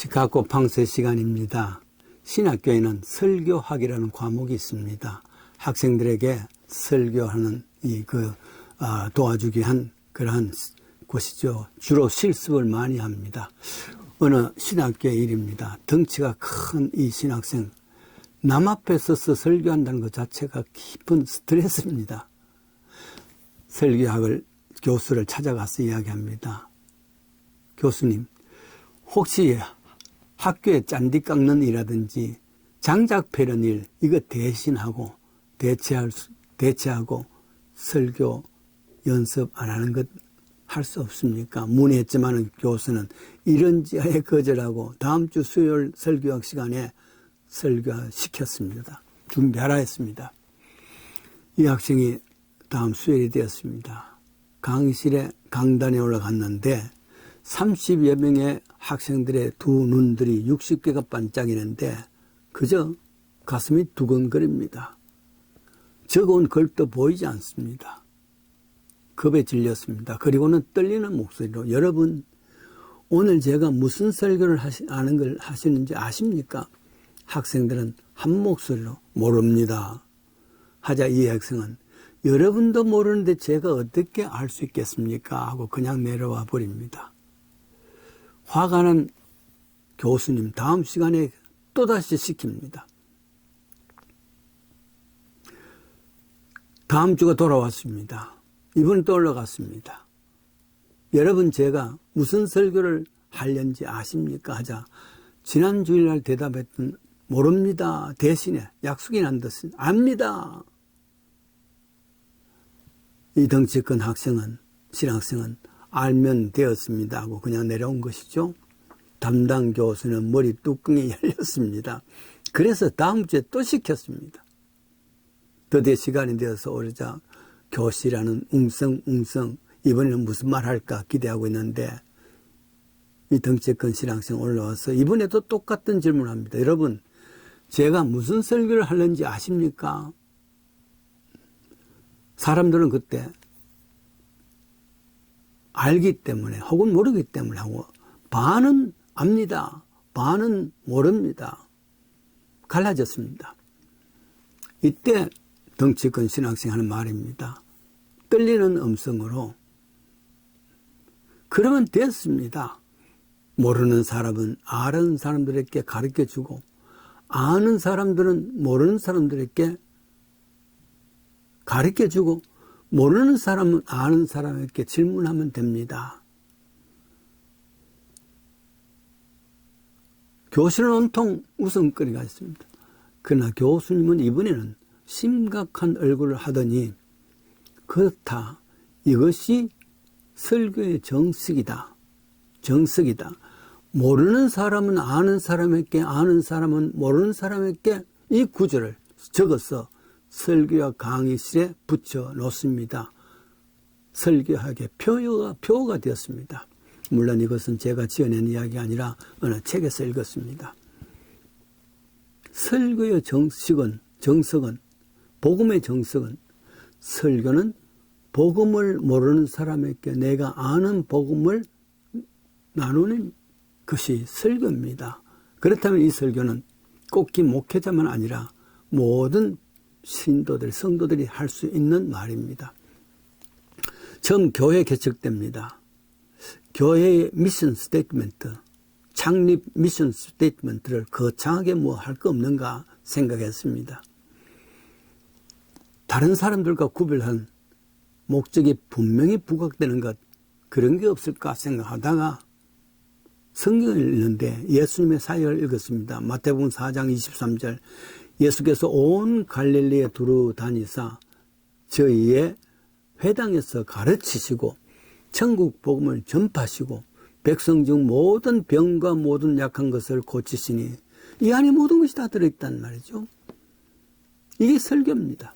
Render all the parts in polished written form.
시카고 방세 시간입니다. 신학교에는 설교학이라는 과목이 있습니다. 학생들에게 설교하는 도와주기 한 그러한 곳이죠. 주로 실습을 많이 합니다. 어느 신학교의 일입니다. 덩치가 큰 이 신학생, 남 앞에 서서 설교한다는 것 자체가 깊은 스트레스입니다. 설교학을 교수를 찾아가서 이야기합니다. 교수님, 혹시 학교에 짠디 깎는 일이라든지 장작 패는 일, 이거 대신하고 대체하고 설교 연습 안 하는 것 할 수 없습니까? 문의했지만 교수는 이런지하에 거절하고 다음 주 수요일 설교학 시간에 설교시켰습니다. 준비하라 했습니다. 이 학생이 다음 수요일이 되었습니다. 강의실에 강단에 올라갔는데 30여 명의 학생들의 두 눈들이 60개가 반짝이는데 그저 가슴이 두근거립니다. 적어온 글도 보이지 않습니다. 겁에 질렸습니다. 그리고는 떨리는 목소리로, 여러분, 오늘 제가 무슨 설교를 하는 걸 하시는지 아십니까? 학생들은 한 목소리로 모릅니다. 하자 이 학생은 여러분도 모르는데 제가 어떻게 알 수 있겠습니까? 하고 그냥 내려와 버립니다. 화가 난 교수님 다음 시간에 또다시 시킵니다. 다음 주가 돌아왔습니다. 이번엔 또 올라갔습니다. 여러분, 제가 무슨 설교를 하려는지 아십니까? 하자 지난 주일날 대답했던 모릅니다 대신에 약속이 난 듯이 압니다. 이 덩치 큰 신학생은 알면 되었습니다 하고 그냥 내려온 것이죠. 담당 교수는 머리 뚜껑이 열렸습니다. 그래서 다음 주에 또 시켰습니다. 드디어 시간이 되어서 오르자 교실이라는 웅성웅성 이번에는 무슨 말 할까 기대하고 있는데 이 덩치 큰 신학생 올라와서 이번에도 똑같은 질문을 합니다. 여러분, 제가 무슨 설교를 하는지 아십니까? 사람들은 그때 알기 때문에 혹은 모르기 때문에 하고 반은 압니다. 반은 모릅니다. 갈라졌습니다. 이때 덩치 큰 신학생이 하는 말입니다. 떨리는 음성으로 그러면 됐습니다. 모르는 사람은 아는 사람들에게 가르쳐주고 아는 사람들은 모르는 사람들에게 가르쳐주고 모르는 사람은 아는 사람에게 질문하면 됩니다. 교실은 온통 웃음거리가 있습니다. 그러나 교수님은 이번에는 심각한 얼굴을 하더니 그렇다. 이것이 설교의 정석이다. 모르는 사람은 아는 사람에게, 아는 사람은 모르는 사람에게 이 구절을 적어서 설교와 강의실에 붙여 놓습니다. 설교학의 표어가 되었습니다. 물론 이것은 제가 지어낸 이야기가 아니라 어느 책에서 읽었습니다. 설교의 정석은 복음의 정석은 설교는 복음을 모르는 사람에게 내가 아는 복음을 나누는 것이 설교입니다. 그렇다면 이 설교는 꼭 목회자만 아니라 모든 성도들이 할 수 있는 말입니다. 처음 교회 개척됩니다. 교회의 미션 스테이트먼트, 창립 미션 스테이트먼트를 거창하게 뭐 할 거 없는가 생각했습니다. 다른 사람들과 구별한 목적이 분명히 부각되는 것, 그런 게 없을까 생각하다가 성경을 읽는데 예수님의 사역을 읽었습니다. 마태복음 4장 23절, 예수께서 온 갈릴리에 두루 다니사 저희의 회당에서 가르치시고 천국 복음을 전파하시고 백성 중 모든 병과 모든 약한 것을 고치시니 이 안에 모든 것이 다 들어있단 말이죠. 이게 설교입니다.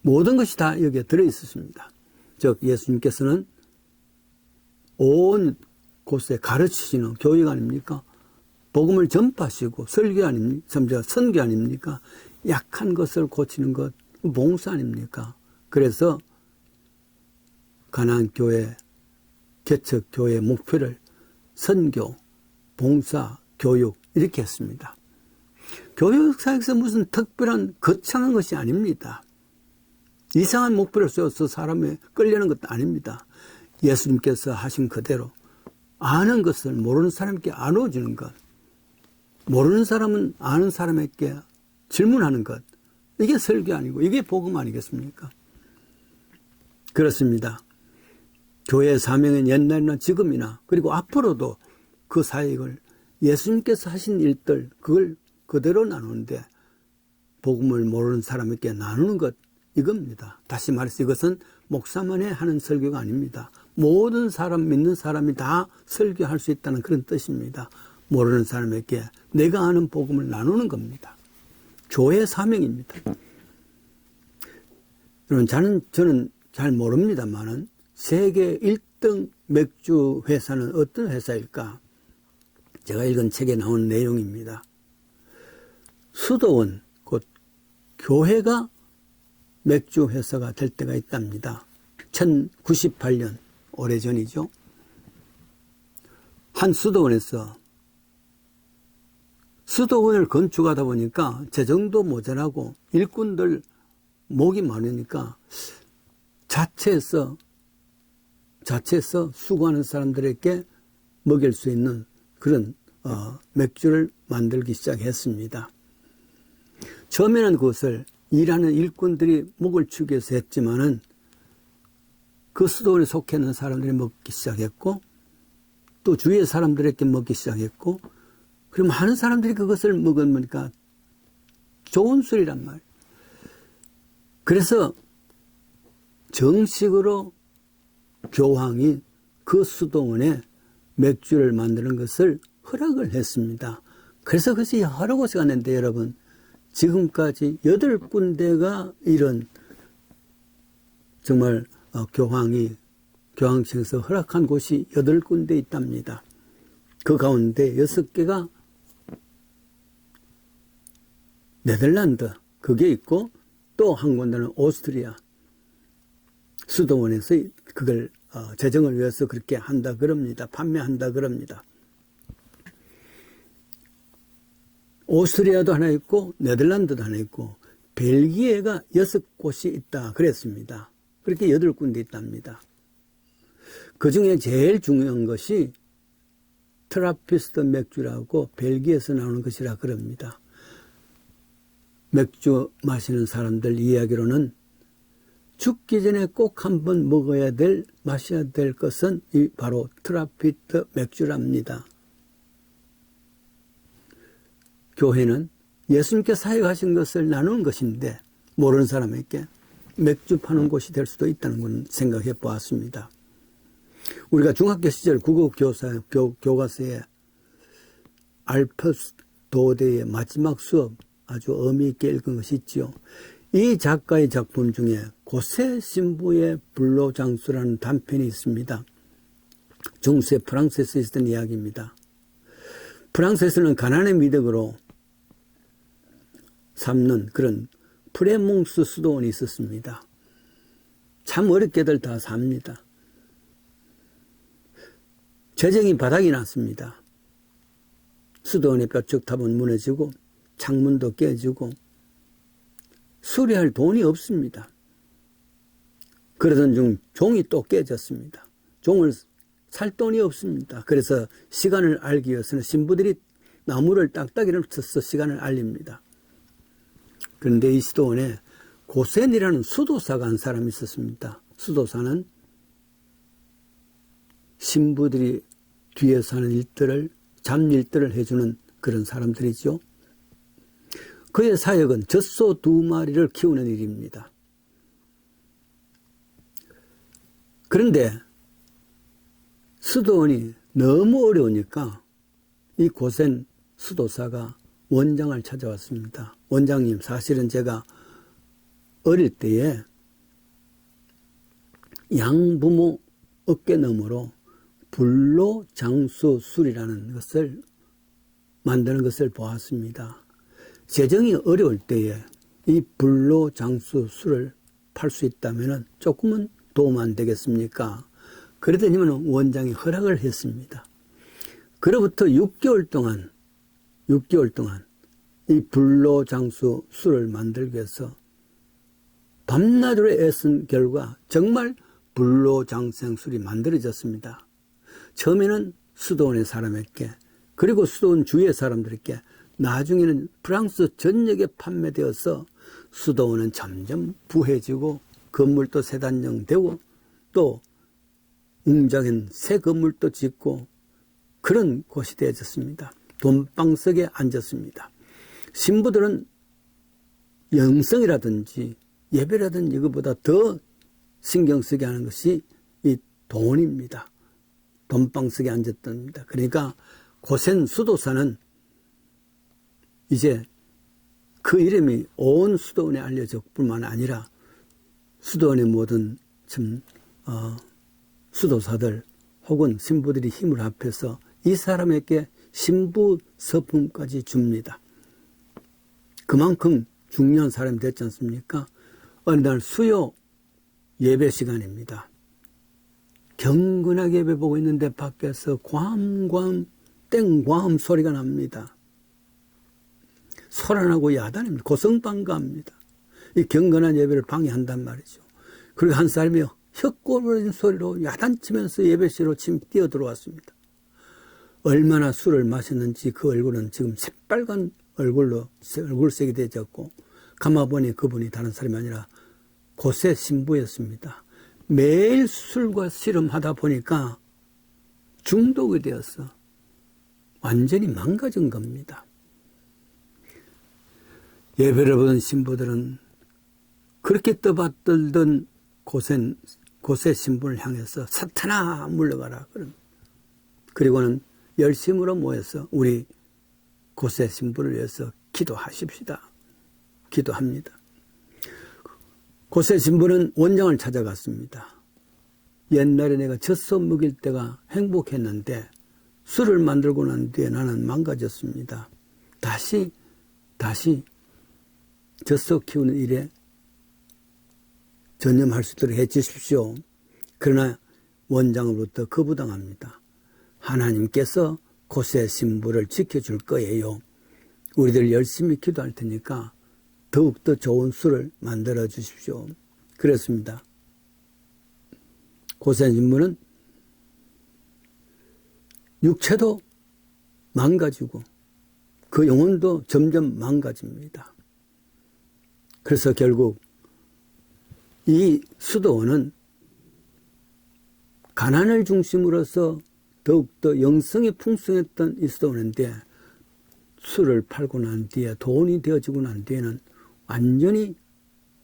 모든 것이 다 여기에 들어있었습니다. 즉 예수님께서는 온 곳에 가르치시는 교육 아닙니까? 복음을 전파하시고 선교 아닙니까? 약한 것을 고치는 것 봉사 아닙니까? 그래서 가나안 교회 개척 교회의 목표를 선교, 봉사, 교육 이렇게 했습니다. 교육사역에서 무슨 특별한 거창한 것이 아닙니다. 이상한 목표를 세워서 사람에 끌려는 것도 아닙니다. 예수님께서 하신 그대로 아는 것을 모르는 사람에게 나눠주는 것, 모르는 사람은 아는 사람에게 질문하는 것, 이게 설교 아니고 이게 복음 아니겠습니까? 그렇습니다. 교회의 사명은 옛날이나 지금이나 그리고 앞으로도 그 사역을 예수님께서 하신 일들 그걸 그대로 나누는데 복음을 모르는 사람에게 나누는 것 이겁니다. 다시 말해서 이것은 목사만이 하는 설교가 아닙니다. 모든 사람 믿는 사람이 다 설교할 수 있다는 그런 뜻입니다. 모르는 사람에게 내가 아는 복음을 나누는 겁니다. 교회의 사명입니다. 여러분 저는 잘 모릅니다만은 세계 1등 맥주 회사는 어떤 회사일까? 제가 읽은 책에 나온 내용입니다. 수도원, 곧 교회가 맥주 회사가 될 때가 있답니다. 1098년, 오래전이죠. 한 수도원에서 수도원을 건축하다 보니까 재정도 모자라고 일꾼들 목이 많으니까 자체에서 수고하는 사람들에게 먹일 수 있는 그런 맥주를 만들기 시작했습니다. 처음에는 그것을 일하는 일꾼들이 목을 치기 위해서 했지만은 그 수도원에 속해 있는 사람들이 먹기 시작했고 또 주위의 사람들에게 먹기 시작했고 그럼 많은 사람들이 그것을 먹으니까 좋은 술이란 말이에요. 그래서 정식으로 교황이 그 수도원에 맥주를 만드는 것을 허락을 했습니다. 그래서 그것이 여러 곳에 갔는데 여러분 지금까지 8군데가 이런 정말 교황청에서 허락한 곳이 8군데 있답니다. 그 가운데 6개가 네덜란드 그게 있고 또 한 군데는 오스트리아 수도원에서 그걸 재정을 위해서 그렇게 한다 그럽니다. 판매한다 그럽니다. 오스트리아도 하나 있고 네덜란드도 하나 있고 벨기에가 6곳이 있다 그랬습니다. 그렇게 8군데 있답니다. 그 중에 제일 중요한 것이 트라피스트 맥주라고 벨기에에서 나오는 것이라 그럽니다. 맥주 마시는 사람들 이야기로는 죽기 전에 꼭 한번 마셔야 될 것은 바로 트라피스트 맥주랍니다. 교회는 예수님께 사역하신 것을 나누는 것인데 모르는 사람에게 맥주 파는 곳이 될 수도 있다는 건 생각해 보았습니다. 우리가 중학교 시절 국어교과서에 알프스 도대의 마지막 수업 아주 의미 있게 읽은 것이 있지요. 이 작가의 작품 중에 고세 신부의 불로장수라는 단편이 있습니다. 중세 프랑스에서 있었던 이야기입니다. 프랑스에서는 가난의 미덕으로 삼는 그런 프레몽스 수도원이 있었습니다. 참 어렵게들 다 삽니다. 재정이 바닥이 났습니다. 수도원의 뼈쪽탑은 무너지고 창문도 깨지고 수리할 돈이 없습니다. 그러던 중 종이 또 깨졌습니다. 종을 살 돈이 없습니다. 그래서 시간을 알기 위해서는 신부들이 나무를 딱딱이를 쳐서 시간을 알립니다. 그런데 이 수도원에 고센이라는 수도사가 한 사람이 있었습니다. 수도사는 신부들이 뒤에서 하는 일들을 잡일들을 해주는 그런 사람들이죠. 그의 사역은 젖소 2마리를 키우는 일입니다. 그런데 수도원이 너무 어려우니까 이 고센 수도사가 원장을 찾아왔습니다. 원장님, 사실은 제가 어릴 때에 양부모 어깨너머로 불로장수술이라는 것을 만드는 것을 보았습니다. 재정이 어려울 때에 이 불로장수술을 팔 수 있다면 조금은 도움 안 되겠습니까? 그러더니만 원장이 허락을 했습니다. 그로부터 6개월 동안 이 불로장수 술을 만들기 위해서 밤낮으로 애쓴 결과 정말 불로장생술이 만들어졌습니다. 처음에는 수도원의 사람에게, 그리고 수도원 주위의 사람들에게, 나중에는 프랑스 전역에 판매되어서 수도원은 점점 부해지고 건물도 세단형되고 또 웅장한 새 건물도 짓고 그런 곳이 되어졌습니다. 돈방석에 앉았습니다. 신부들은 영성이라든지 예배라든지 이것보다 더 신경 쓰게 하는 것이 이 돈입니다. 돈방석에 앉았답니다. 그러니까 고센 수도사는 이제 그 이름이 온 수도원에 알려졌을 뿐만 아니라 수도원의 모든 수도사들 혹은 신부들이 힘을 합해서 이 사람에게 신부 서품까지 줍니다. 그만큼 중요한 사람이 됐지 않습니까? 어느 날 수요 예배 시간입니다. 경건하게 예배 보고 있는데 밖에서 꽝꽝 땡꽝 소리가 납니다. 소란하고 야단입니다. 고성방가합니다. 이 경건한 예배를 방해한단 말이죠. 그리고 한 사람이 혀꼬부러진 소리로 야단치면서 예배실로 지금 뛰어들어왔습니다. 얼마나 술을 마셨는지 그 얼굴은 지금 새빨간 얼굴색이 되었고, 가마보니 그분이 다른 사람이 아니라 고세 신부였습니다. 매일 술과 씨름하다 보니까 중독이 되어서 완전히 망가진 겁니다. 예배를 보던 신부들은 그렇게 떠받들던 고세 신부를 향해서 사탄아 물러가라. 그리고는 열심으로 모여서 우리 고세 신부를 위해서 기도하십시다. 기도합니다. 고세 신부는 원장을 찾아갔습니다. 옛날에 내가 젖소 먹일 때가 행복했는데 술을 만들고 난 뒤에 나는 망가졌습니다. 다시 젖소 키우는 일에 전념할 수 있도록 해주십시오. 그러나 원장으로부터 거부당합니다. 하나님께서 고세 신부를 지켜줄 거예요. 우리들 열심히 기도할 테니까 더욱더 좋은 술을 만들어 주십시오. 그랬습니다. 고세 신부는 육체도 망가지고 그 영혼도 점점 망가집니다. 그래서 결국 이 수도원은 가난을 중심으로서 더욱더 영성이 풍성했던 이 수도원인데 술을 팔고 난 뒤에 돈이 되어지고 난 뒤에는 완전히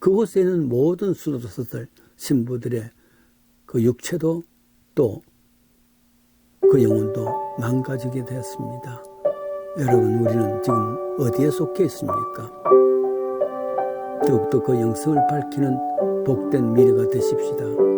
그곳에 있는 모든 수도사들, 신부들의 그 육체도 또 그 영혼도 망가지게 되었습니다. 여러분, 우리는 지금 어디에 속해 있습니까? 더욱더 그 영성을 밝히는 복된 미래가 되십시다.